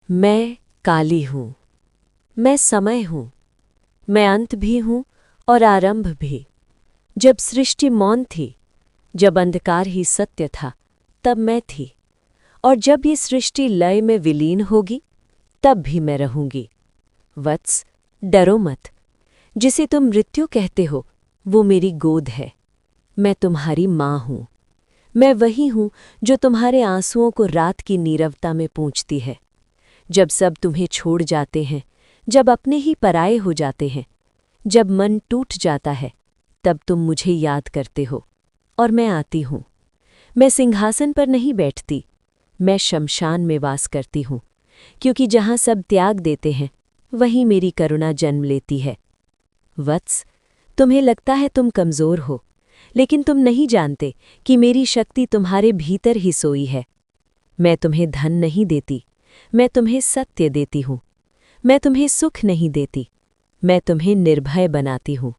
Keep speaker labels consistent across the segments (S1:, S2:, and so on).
S1: मैं काली हूँ। मैं समय हूँ। मैं अंत भी हूँ और आरंभ भी। जब सृष्टि मौन थी, जब अंधकार ही सत्य था, तब मैं थी। और जब ये सृष्टि लय में विलीन होगी, तब भी मैं रहूंगी। वत्स, डरो मत। जिसे तुम मृत्यु कहते हो, वो मेरी गोद है। मैं तुम्हारी माँ हूँ। मैं वही हूँ जो तुम्हारे आंसुओं को रात की नीरवता में पूंछती है। जब सब तुम्हें छोड़ जाते हैं, जब अपने ही पराये हो जाते हैं, जब मन टूट जाता है, तब तुम मुझे याद करते हो और मैं आती हूँ। मैं सिंहासन पर नहीं बैठती, मैं शमशान में वास करती हूँ, क्योंकि जहाँ सब त्याग देते हैं, वहीं मेरी करुणा जन्म लेती है। वत्स, तुम्हें लगता है तुम कमज़ोर हो, लेकिन तुम नहीं जानते कि मेरी शक्ति तुम्हारे भीतर ही सोई है। मैं तुम्हें धन नहीं देती, मैं तुम्हें सत्य देती हूँ। मैं तुम्हें सुख नहीं देती, मैं तुम्हें निर्भय बनाती हूँ।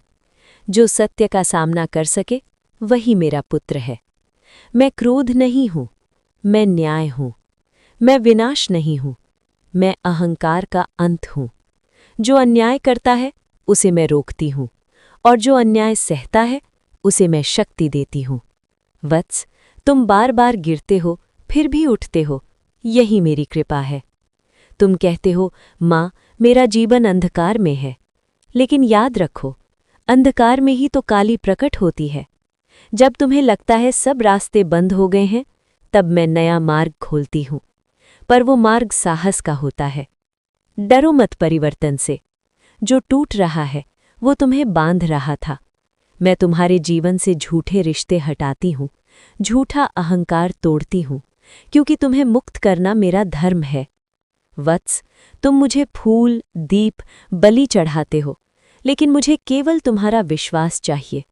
S1: जो सत्य का सामना कर सके, वही मेरा पुत्र है। मैं क्रोध नहीं हूँ, मैं न्याय हूँ। मैं विनाश नहीं हूँ, मैं अहंकार का अंत हूँ। जो अन्याय करता है, उसे मैं रोकती हूँ, और जो अन्याय सहता है, उसे मैं शक्ति देती हूँ। वत्स, तुम बार बार गिरते हो, फिर भी उठते हो, यही मेरी कृपा है। तुम कहते हो, माँ, मेरा जीवन अंधकार में है। लेकिन याद रखो, अंधकार में ही तो काली प्रकट होती है। जब तुम्हें लगता है सब रास्ते बंद हो गए हैं, तब मैं नया मार्ग खोलती हूँ। पर वो मार्ग साहस का होता है। डरो मत परिवर्तन से। जो टूट रहा है, वो तुम्हें बांध रहा था। मैं तुम्हारे जीवन से झूठे रिश्ते हटाती हूँ, झूठा अहंकार तोड़ती हूँ, क्योंकि तुम्हें मुक्त करना मेरा धर्म है। वत्स, तुम मुझे फूल, दीप, बलि चढ़ाते हो, लेकिन मुझे केवल तुम्हारा विश्वास चाहिए।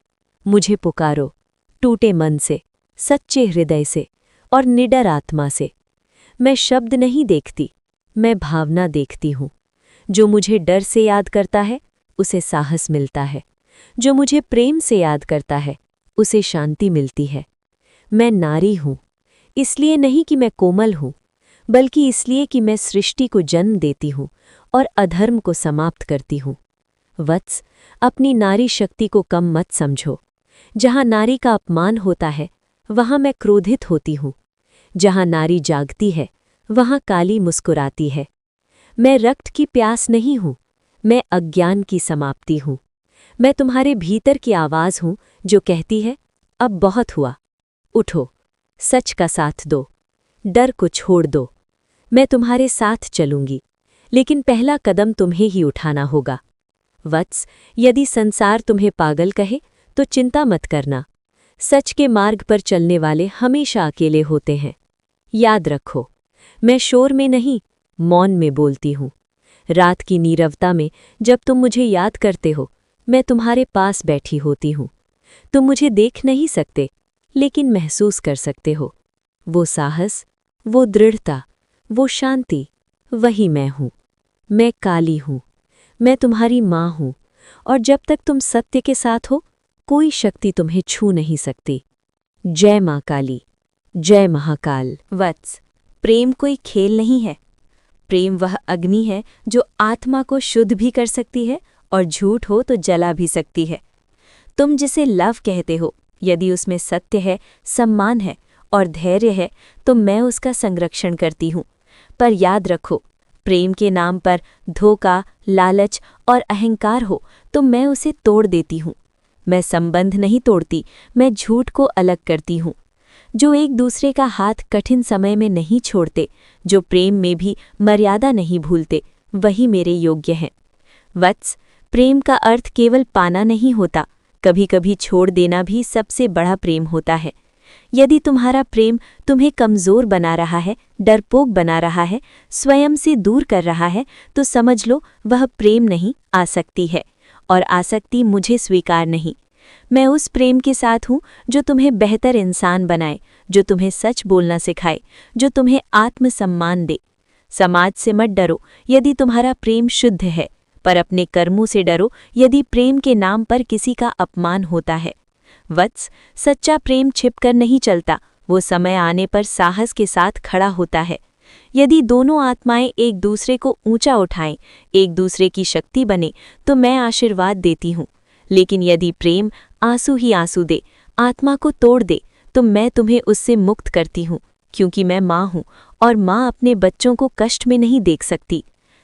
S1: मुझे पुकारो, टूटे मन से, सच्चे हृदय से और निडर आत्मा से। मैं शब्द नहीं देखती, मैं भावना देखती हूँ। जो मुझे डर से याद करता है, उसे साहस मिलता है। जो मुझे प्रेम से याद करता है, उसे शांति मिलती है। मैं नारी हूँ, इसलिए नहीं कि मैं कोमल हूँ, बल्कि इसलिए कि मैं सृष्टि को जन्म देती हूँ और अधर्म को समाप्त करती हूँ। वत्स, अपनी नारी शक्ति को कम मत समझो। जहाँ नारी का अपमान होता है, वहाँ मैं क्रोधित होती हूँ। जहाँ नारी जागती है, वहाँ काली मुस्कुराती है। मैं रक्त की प्यास नहीं हूँ, मैं अज्ञान की समाप्ति हूँ। मैं तुम्हारे भीतर की आवाज़ हूँ जो कहती है, अब बहुत हुआ, उठो, सच का साथ दो, डर को छोड़ दो। मैं तुम्हारे साथ चलूंगी, लेकिन पहला कदम तुम्हें ही उठाना होगा। वत्स, यदि संसार तुम्हें पागल कहे, तो चिंता मत करना। सच के मार्ग पर चलने वाले हमेशा अकेले होते हैं। याद रखो, मैं शोर में नहीं, मौन में बोलती हूँ। रात की नीरवता में जब तुम मुझे याद करते हो, मैं तुम्हारे पास बैठी होती हूँ। तुम मुझे देख नहीं सकते, लेकिन महसूस कर सकते हो। वो साहस, वो दृढ़ता, वो शांति, वही मैं हूँ। मैं काली हूँ, मैं तुम्हारी माँ हूँ, और जब तक तुम सत्य के साथ हो, कोई शक्ति तुम्हें छू नहीं सकती। जय माँ काली, जय महाकाल।
S2: वत्स, प्रेम कोई खेल नहीं है। प्रेम वह अग्नि है जो आत्मा को शुद्ध भी कर सकती है और झूठ हो तो जला भी सकती है। तुम जिसे लव कहते हो, यदि उसमें सत्य है, सम्मान है और धैर्य है, तो मैं उसका संरक्षण करती हूँ। पर याद रखो, प्रेम के नाम पर धोखा, लालच और अहंकार हो तो मैं उसे तोड़ देती हूँ। मैं संबंध नहीं तोड़ती, मैं झूठ को अलग करती हूँ। जो एक दूसरे का हाथ कठिन समय में नहीं छोड़ते, जो प्रेम में भी मर्यादा नहीं भूलते, वही मेरे योग्य हैं। वत्स, प्रेम का अर्थ केवल पाना नहीं होता, कभी कभी छोड़ देना भी सबसे बड़ा प्रेम होता है। यदि तुम्हारा प्रेम तुम्हें कमज़ोर बना रहा है, डरपोक बना रहा है, स्वयं से दूर कर रहा है, तो समझ लो वह प्रेम नहीं, आसक्ति है। और आसक्ति मुझे स्वीकार नहीं। मैं उस प्रेम के साथ हूँ जो तुम्हें बेहतर इंसान बनाए, जो तुम्हें सच बोलना सिखाए, जो तुम्हें आत्मसम्मान दे। समाज से मत डरो यदि तुम्हारा प्रेम शुद्ध है, पर अपने कर्मों से डरो यदि प्रेम के नाम पर किसी का अपमान होता है। वत्स, सच्चा प्रेम छिपकर नहीं चलता, वो समय आने पर साहस के साथ खड़ा होता है। यदि दोनों आत्माएं एक दूसरे को ऊंचा उठाएं, एक दूसरे की शक्ति बने, तो मैं आशीर्वाद देती हूँ। लेकिन यदि प्रेम आंसू ही आंसू दे, आत्मा को तोड़ दे, तो मैं तुम्हें उससे मुक्त करती हूँ, क्योंकि मैं माँ हूँ और माँ अपने बच्चों को कष्ट में नहीं देख सकती।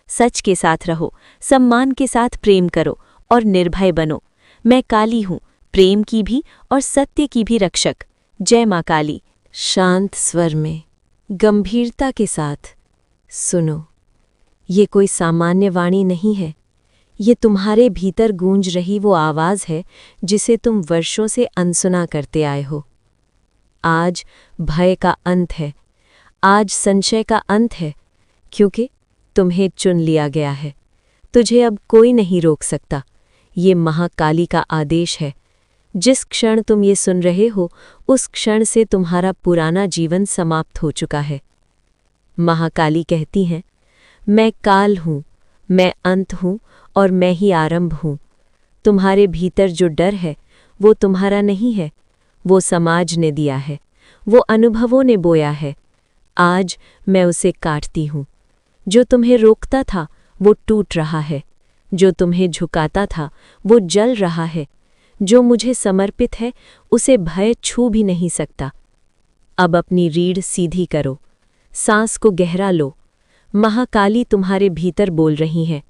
S2: सच के साथ रहो, सम्मान के साथ प्रेम करो और निर्भय बनो। मैं काली हूँ, प्रेम की भी और सत्य की भी रक्षक। जय माँ काली।
S1: शांत स्वर में गंभीरता के साथ सुनो, ये कोई सामान्य वाणी नहीं है। ये तुम्हारे भीतर गूंज रही वो आवाज़ है जिसे तुम वर्षों से अनसुना करते आए हो। आज भय का अंत है, आज संशय का अंत है, क्योंकि तुम्हें चुन लिया गया है। तुझे अब कोई नहीं रोक सकता। ये महाकाली का आदेश है। जिस क्षण तुम ये सुन रहे हो, उस क्षण से तुम्हारा पुराना जीवन समाप्त हो चुका है। महाकाली कहती हैं, मैं काल हूँ, मैं अंत हूँ और मैं ही आरंभ हूँ। तुम्हारे भीतर जो डर है वो तुम्हारा नहीं है, वो समाज ने दिया है, वो अनुभवों ने बोया है। आज मैं उसे काटती हूँ। जो तुम्हें रोकता था वो टूट रहा है, जो तुम्हें झुकाता था वो जल रहा है। जो मुझे समर्पित है उसे भय छू भी नहीं सकता। अब अपनी रीढ़ सीधी करो, सांस को गहरा लो। महाकाली तुम्हारे भीतर बोल रही हैं।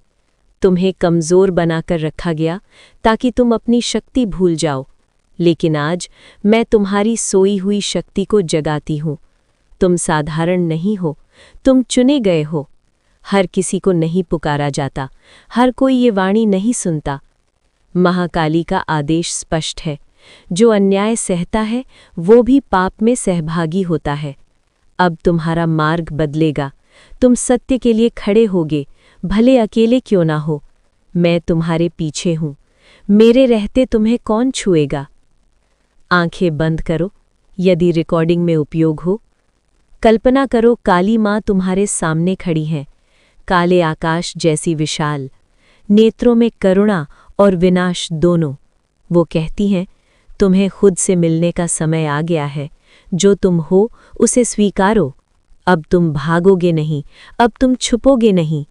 S1: तुम्हें कमज़ोर बनाकर रखा गया ताकि तुम अपनी शक्ति भूल जाओ, लेकिन आज मैं तुम्हारी सोई हुई शक्ति को जगाती हूँ। तुम साधारण नहीं हो, तुम चुने गए हो। हर किसी को नहीं पुकारा जाता, हर कोई ये वाणी नहीं सुनता। महाकाली का आदेश स्पष्ट है, जो अन्याय सहता है वो भी पाप में सहभागी होता है। अब तुम्हारा मार्ग बदलेगा, तुम सत्य के लिए खड़े होगे, भले अकेले क्यों ना हो। मैं तुम्हारे पीछे हूँ, मेरे रहते तुम्हें कौन छुएगा। आंखें बंद करो, यदि रिकॉर्डिंग में उपयोग हो। कल्पना करो काली माँ तुम्हारे सामने खड़ी हैं, काले आकाश जैसी विशाल, नेत्रों में करुणा और विनाश दोनों। वो कहती हैं, तुम्हें खुद से मिलने का समय आ गया है। जो तुम हो उसे स्वीकारो। अब तुम भागोगे नहीं, अब तुम छुपोगे नहीं।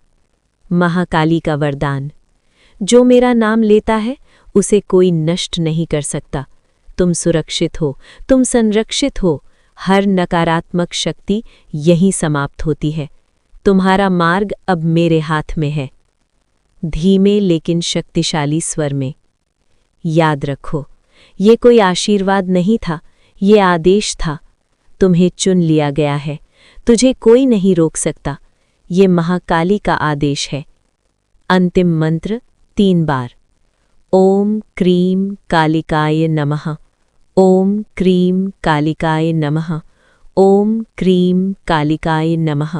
S1: महाकाली का वरदान, जो मेरा नाम लेता है उसे कोई नष्ट नहीं कर सकता। तुम सुरक्षित हो, तुम संरक्षित हो। हर नकारात्मक शक्ति यहीं समाप्त होती है। तुम्हारा मार्ग अब मेरे हाथ में है। धीमे लेकिन शक्तिशाली स्वर में, याद रखो, ये कोई आशीर्वाद नहीं था, ये आदेश था। तुम्हें चुन लिया गया है, तुझे कोई नहीं रोक सकता। ये महाकाली का आदेश है। अंतिम मंत्र 3 बार। ओम क्रीं कालिकाय नमः। ओम क्रीं कालिकाय नमः। ओम क्रीं कालिकाय नमः।